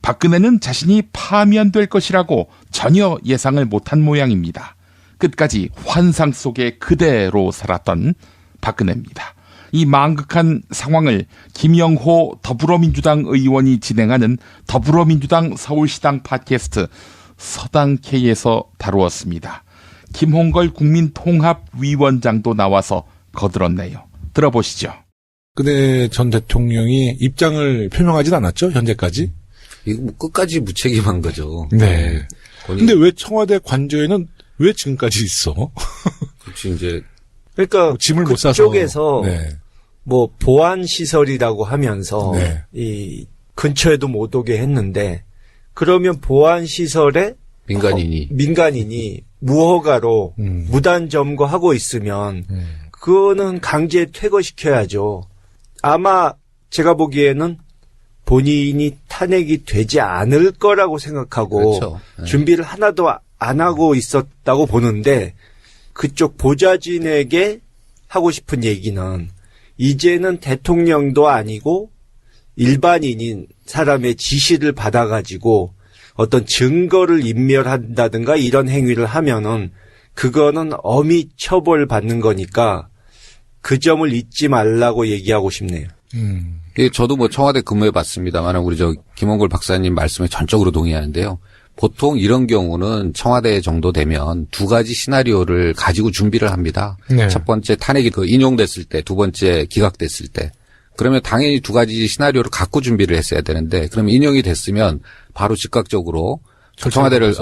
박근혜는 자신이 파면될 것이라고 전혀 예상을 못한 모양입니다. 끝까지 환상 속에 그대로 살았던 박근혜입니다. 이 망극한 상황을 김영호 더불어민주당 의원이 진행하는 더불어민주당 서울시당 팟캐스트 서당K에서 다루었습니다. 김홍걸 국민통합위원장도 나와서 거들었네요. 들어보시죠. 박근혜 전 대통령이 입장을 표명하진 않았죠, 현재까지? 이거 뭐 끝까지 무책임한 거죠. 네. 근데 왜 청와대 관저에는 왜 지금까지 있어? 그렇지, 이제. 그러니까 짐을 못 싸서. 그쪽에서 네. 뭐 보안 시설이라고 하면서 네. 이 근처에도 못 오게 했는데 그러면 보안 시설에 민간인이 무허가로 무단 점거하고 있으면 그거는 강제 퇴거시켜야죠. 아마 제가 보기에는 본인이 탄핵이 되지 않을 거라고 생각하고 그렇죠. 네. 준비를 하나도 안 하고 있었다고 보는데 그쪽 보좌진에게 하고 싶은 얘기는 이제는 대통령도 아니고 일반인인 사람의 지시를 받아가지고 어떤 증거를 인멸한다든가 이런 행위를 하면은 그거는 엄히 처벌받는 거니까 그 점을 잊지 말라고 얘기하고 싶네요. 예, 저도 뭐 청와대 근무해 봤습니다만 우리 김홍걸 박사님 말씀에 전적으로 동의하는데요. 보통 이런 경우는 청와대 정도 되면 두 가지 시나리오를 가지고 준비를 합니다. 네. 첫 번째 탄핵이 인용됐을 때, 두 번째 기각됐을 때. 그러면 당연히 두 가지 시나리오를 갖고 준비를 했어야 되는데 그러면 인용이 됐으면 바로 즉각적으로 청와대를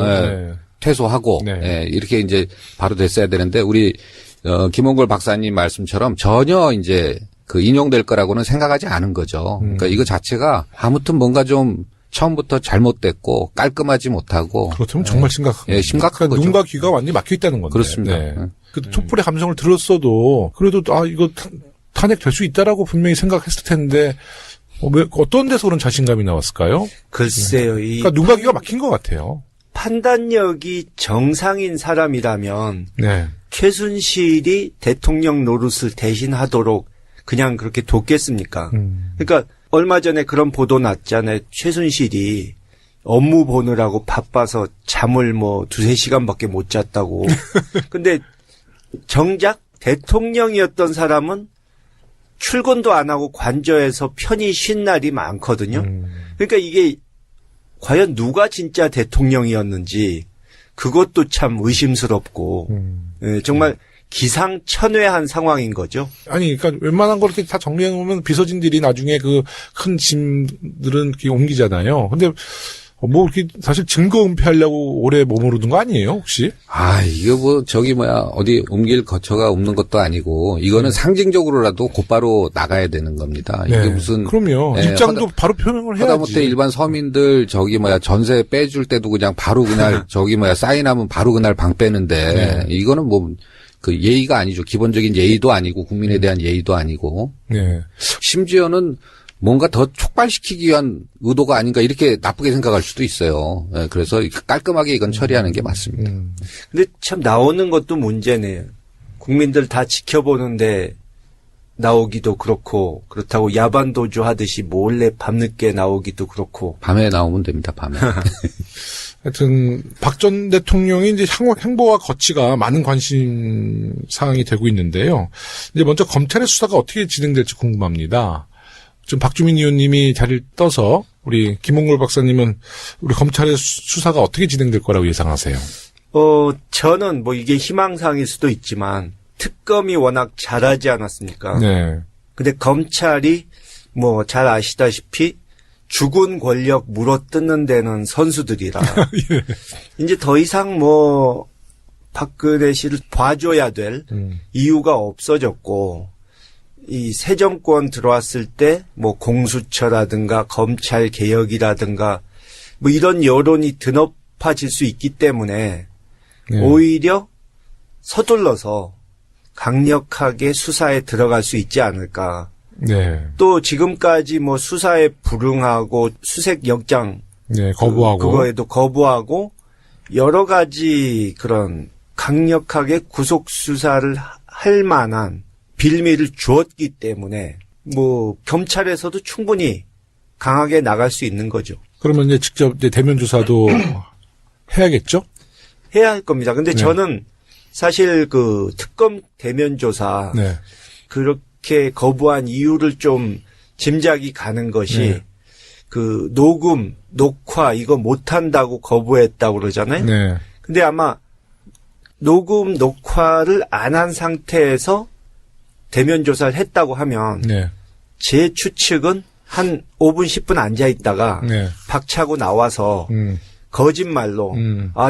퇴소하고 네. 이렇게 이제 바로 됐어야 되는데 우리 김홍걸 박사님 말씀처럼 전혀 이제 그 인용될 거라고는 생각하지 않은 거죠. 그러니까 이거 자체가 아무튼 뭔가 좀 처음부터 잘못됐고 깔끔하지 못하고. 그렇다면 정말 심각한. 예, 심각한 거죠. 눈과 귀가 완전히 막혀 있다는 건데. 그렇습니다. 네. 그 촛불의 감성을 들었어도 그래도 이거 탄핵 될 수 있다라고 분명히 생각했을 텐데 왜 어떤 데서 그런 자신감이 나왔을까요? 글쎄요. 그러니까 눈과 귀가 막힌 것 같아요. 판단력이 정상인 사람이라면 네. 최순실이 대통령 노릇을 대신하도록 그냥 그렇게 뒀겠습니까? 그러니까 얼마 전에 그런 보도 났잖아요. 최순실이 업무 보느라고 바빠서 잠을 뭐 2-3시간밖에 못 잤다고. 근데 정작 대통령이었던 사람은 출근도 안 하고 관저에서 편히 쉰 날이 많거든요. 그러니까 이게 과연 누가 진짜 대통령이었는지 그것도 참 의심스럽고 정말 기상천외한 상황인 거죠. 아니, 그러니까 웬만한 걸 이렇게 다 정리해놓으면 비서진들이 나중에 그 큰 짐들은 이렇게 옮기잖아요. 근데 뭐 이렇게 사실 증거 은폐하려고 오래 머무르는 거 아니에요, 혹시? 이거 뭐 어디 옮길 거처가 없는 것도 아니고 이거는 상징적으로라도 곧바로 나가야 되는 겁니다. 네. 이게 무슨 그럼요. 입장도 바로 표명을 해야지. 하다못해 일반 서민들 전세 빼줄 때도 그냥 바로 그날 사인하면 바로 그날 방 빼는데 이거는 뭐 그 예의가 아니죠. 기본적인 예의도 아니고 국민에 대한 예의도 아니고. 네. 심지어는 뭔가 더 촉발시키기 위한 의도가 아닌가 이렇게 나쁘게 생각할 수도 있어요. 네, 그래서 깔끔하게 이건 처리하는 게 맞습니다. 근데 참 나오는 것도 문제네요. 국민들 다 지켜보는데 나오기도 그렇고 그렇다고 야반도주 하듯이 몰래 밤늦게 나오기도 그렇고. 밤에 나오면 됩니다. 밤에. 하여튼 박 전 대통령이 이제 행보와 거치가 많은 관심 사항이 되고 있는데요. 이제 먼저 검찰의 수사가 어떻게 진행될지 궁금합니다. 지금 박주민 의원님이 자리를 떠서 우리 김홍걸 박사님은 우리 검찰의 수사가 어떻게 진행될 거라고 예상하세요? 저는 뭐 이게 희망사항일 수도 있지만 특검이 워낙 잘하지 않았습니까? 네. 근데 검찰이 뭐 잘 아시다시피 죽은 권력 물어뜯는 데는 선수들이라 예. 이제 더 이상 뭐 박근혜 씨를 봐줘야 될 이유가 없어졌고 이 새 정권 들어왔을 때 뭐 공수처라든가 검찰 개혁이라든가 뭐 이런 여론이 드높아질 수 있기 때문에 오히려 서둘러서 강력하게 수사에 들어갈 수 있지 않을까. 네. 또 지금까지 뭐 수사에 불응하고 수색 영장 거부하고 그거에도 거부하고 여러 가지 그런 강력하게 구속 수사를 할 만한 빌미를 주었기 때문에 뭐 경찰에서도 충분히 강하게 나갈 수 있는 거죠. 그러면 이제 직접 이제 대면 조사도 해야겠죠? 해야 할 겁니다. 근데 네. 저는 사실 그 특검 대면 조사 네. 그렇게 거부한 이유를 좀 짐작이 가는 것이 네. 그 녹음, 녹화 이거 못한다고 거부했다고 그러잖아요. 네. 근데 아마 녹음, 녹화를 안 한 상태에서 대면 조사를 했다고 하면 네. 제 추측은 한 5분, 10분 앉아 있다가 네. 박차고 나와서 거짓말로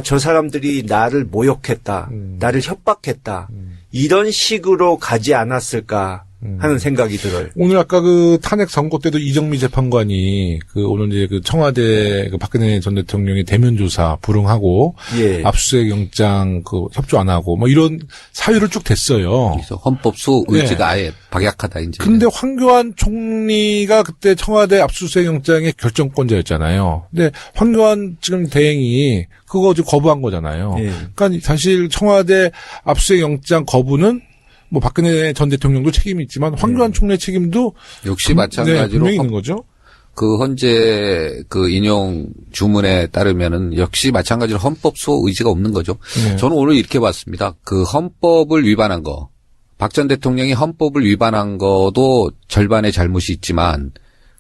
저 사람들이 나를 모욕했다. 나를 협박했다. 이런 식으로 가지 않았을까 하는 생각이 들어요. 오늘 아까 그 탄핵 선고 때도 이정미 재판관이 그 오늘 이제 그 청와대 그 박근혜 전 대통령이 대면 조사 불응하고 예. 압수수색 영장 그 협조 안 하고 뭐 이런 사유를 쭉 댔어요. 그래서 헌법소 의지가 아예 박약하다 이제. 근데 황교안 총리가 그때 청와대 압수수색 영장의 결정권자였잖아요. 근데 황교안 지금 대행이 그거 지금 거부한 거잖아요. 예. 그러니까 사실 청와대 압수수색 영장 거부는 뭐 박근혜 전 대통령도 책임이 있지만 황교안 총리의 책임도 역시 네, 마찬가지로 분명히 있는 거죠. 그 헌재 그 인용 주문에 따르면은 역시 마찬가지로 헌법소 의지가 없는 거죠. 네. 저는 오늘 이렇게 봤습니다. 그 헌법을 위반한 거, 박 전 대통령이 헌법을 위반한 거도 절반의 잘못이 있지만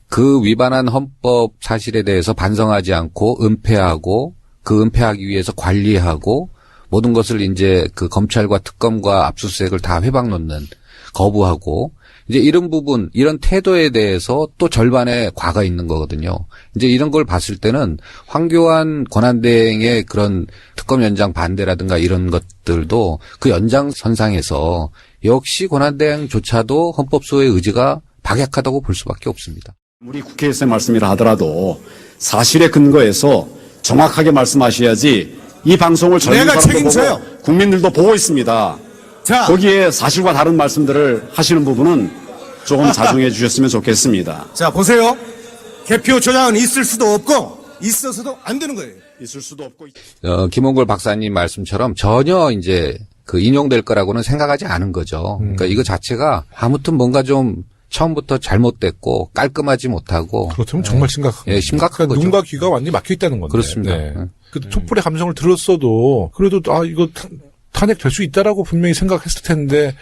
그 위반한 헌법 사실에 대해서 반성하지 않고 은폐하고 그 은폐하기 위해서 관리하고 모든 것을 이제 그 검찰과 특검과 압수수색을 다 회방 놓는 거부하고 이제 이런 부분, 이런 태도에 대해서 또 절반의 과가 있는 거거든요. 이제 이런 걸 봤을 때는 황교안 권한대행의 그런 특검 연장 반대라든가 이런 것들도 그 연장선상에서 역시 권한대행조차도 헌법소의 의지가 박약하다고 볼 수밖에 없습니다. 우리 국회에서의 말씀이라 하더라도 사실에 근거해서 정확하게 말씀하셔야지 이 방송을 젊은 내가 사람도 책임져요. 보고 국민들도 보고 있습니다. 자, 거기에 사실과 다른 말씀들을 하시는 부분은 조금 자중해 주셨으면 좋겠습니다. 자 보세요. 개표 조작은 있을 수도 없고 있어서도 안 되는 거예요. 있을 수도 없고 김홍걸 박사님 말씀처럼 전혀 이제 그 인용될 거라고는 생각하지 않은 거죠. 그러니까 이거 자체가 아무튼 뭔가 좀 처음부터 잘못됐고 깔끔하지 못하고 그렇다면 정말 심각한 예, 심각한 거죠. 눈과 귀가 완전히 막혀 있다는 건데. 그렇습니다. 네. 그 촛불의 감성을 들었어도 그래도 이거 탄핵 될 수 있다라고 분명히 생각했을 텐데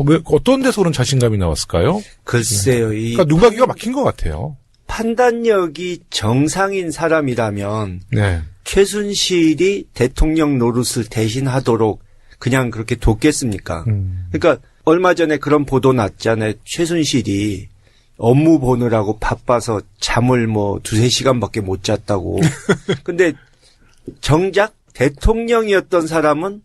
왜 어떤 데서 그런 자신감이 나왔을까요? 글쎄요. 이 그러니까 눈과 귀가 막힌 것 같아요. 판단력이 정상인 사람이라면 네. 최순실이 대통령 노릇을 대신하도록 그냥 그렇게 뒀겠습니까? 그러니까 얼마 전에 그런 보도 났잖아요. 최순실이 업무 보느라고 바빠서 잠을 뭐 2-3시간밖에 못 잤다고. 근데 정작 대통령이었던 사람은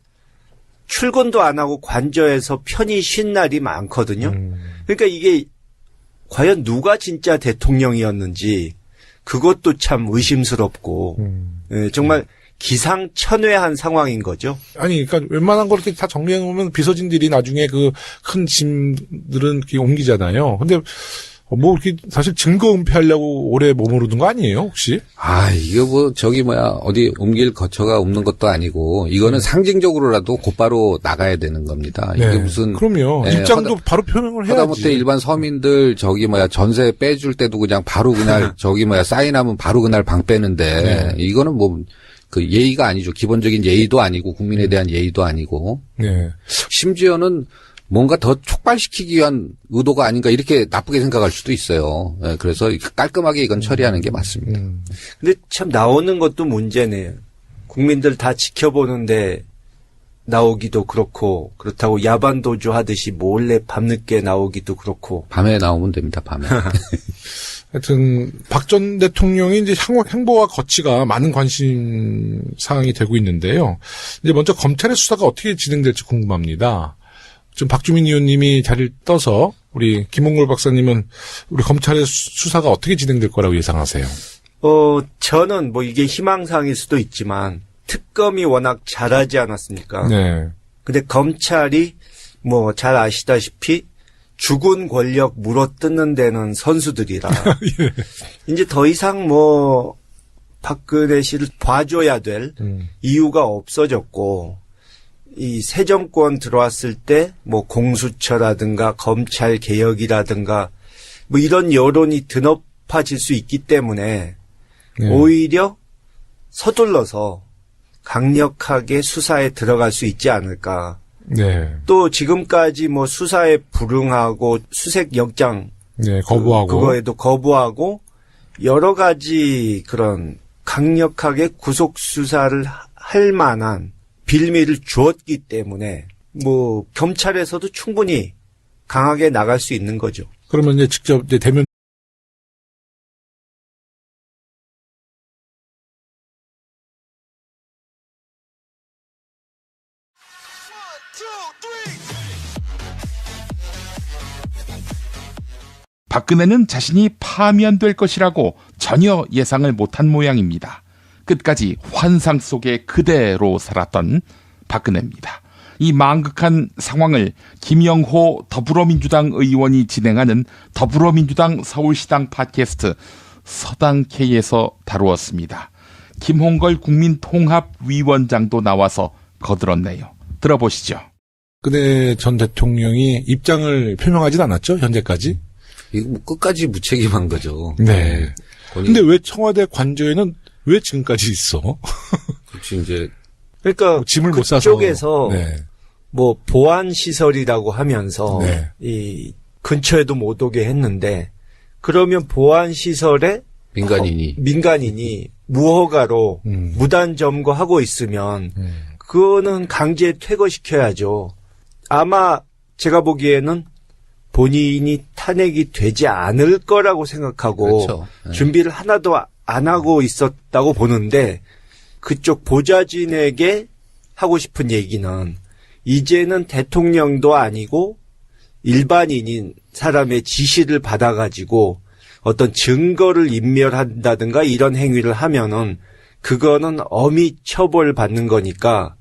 출근도 안 하고 관저에서 편히 쉰 날이 많거든요. 그러니까 이게 과연 누가 진짜 대통령이었는지 그것도 참 의심스럽고 예, 정말 기상천외한 상황인 거죠. 아니, 그러니까 웬만한 걸 이렇게 다 정리해 놓으면 비서진들이 나중에 그 큰 짐들은 이렇게 옮기잖아요. 근데 뭐 이렇게 사실 증거 은폐하려고 오래 머무르는 거 아니에요, 혹시? 이거 뭐 어디 옮길 거처가 없는 것도 아니고 이거는 상징적으로라도 곧바로 나가야 되는 겁니다. 이게 네. 무슨 그럼요. 예, 입장도 바로 표명을 해야지. 하다못해 일반 서민들 전세 빼줄 때도 그냥 바로 그날 사인하면 바로 그날 방 빼는데 네. 이거는 뭐 그 예의가 아니죠. 기본적인 예의도 아니고 국민에 대한 예의도 아니고 네. 심지어는 뭔가 더 촉발시키기 위한 의도가 아닌가 이렇게 나쁘게 생각할 수도 있어요. 예, 그래서 깔끔하게 이건 처리하는 게 맞습니다. 근데 참 나오는 것도 문제네요. 국민들 다 지켜보는데 나오기도 그렇고 그렇다고 야반 도주 하듯이 몰래 밤늦게 나오기도 그렇고. 밤에 나오면 됩니다. 밤에. 하여튼 박 전 대통령이 이제 행보와 거치가 많은 관심 사항이 되고 있는데요. 이제 먼저 검찰의 수사가 어떻게 진행될지 궁금합니다. 지금 박주민 의원님이 자리를 떠서 우리 김홍걸 박사님은 우리 검찰의 수사가 어떻게 진행될 거라고 예상하세요? 저는 뭐 이게 희망사항일 수도 있지만 특검이 워낙 잘하지 않았습니까? 네. 근데 검찰이 뭐 잘 아시다시피 죽은 권력 물어뜯는 데는 선수들이라 예. 이제 더 이상 뭐 박근혜 씨를 봐줘야 될 이유가 없어졌고 이 새 정권 들어왔을 때 뭐 공수처라든가 검찰 개혁이라든가 뭐 이런 여론이 드높아질 수 있기 때문에 네. 오히려 서둘러서 강력하게 수사에 들어갈 수 있지 않을까. 네. 또 지금까지 뭐 수사에 불응하고 수색 영장 네, 거부하고. 그거에도 거부하고 여러 가지 그런 강력하게 구속 수사를 할 만한 빌미를 주었기 때문에 뭐 경찰에서도 충분히 강하게 나갈 수 있는 거죠. 그러면 이제 직접 이제 대면 박근혜는 자신이 파면될 것이라고 전혀 예상을 못한 모양입니다. 끝까지 환상 속에 그대로 살았던 박근혜입니다. 이 망극한 상황을 김영호 더불어민주당 의원이 진행하는 더불어민주당 서울시당 팟캐스트 서당K에서 다루었습니다. 김홍걸 국민통합위원장도 나와서 거들었네요. 들어보시죠. 박근혜 전 대통령이 입장을 표명하진 않았죠, 현재까지? 이거 뭐 끝까지 무책임한 거죠. 네. 본인- 근데 왜 청와대 관저에는 왜 지금까지 있어? 그렇지 이제 그러니까 짐을 못 싸서. 그쪽에서 네. 뭐 보안 시설이라고 하면서 네. 이 근처에도 못 오게 했는데 그러면 보안 시설에 민간인이 무허가로 무단 점거하고 있으면 그거는 강제 퇴거시켜야죠. 아마 제가 보기에는 본인이 탄핵이 되지 않을 거라고 생각하고 그렇죠. 네. 준비를 하나도 안 하고 있었다고 보는데 그쪽 보좌진에게 하고 싶은 얘기는 이제는 대통령도 아니고 일반인인 사람의 지시를 받아가지고 어떤 증거를 인멸한다든가 이런 행위를 하면은 그거는 엄히 처벌받는 거니까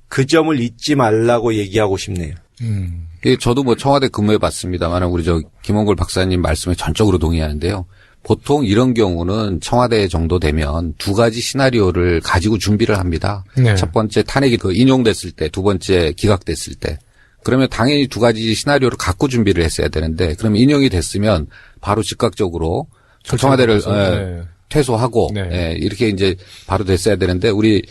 그 점을 잊지 말라고 얘기하고 싶네요. 예, 저도 뭐 청와대 근무해 봤습니다만 우리 저 김홍걸 박사님 말씀에 전적으로 동의하는데요. 보통 이런 경우는 청와대 정도 되면 두 가지 시나리오를 가지고 준비를 합니다. 네. 첫 번째 탄핵이 인용됐을 때, 두 번째 기각됐을 때. 그러면 당연히 두 가지 시나리오를 갖고 준비를 했어야 되는데 그러면 인용이 됐으면 바로 즉각적으로 청와대를 네. 퇴소하고 네. 예, 이렇게 이제 바로 됐어야 되는데 우리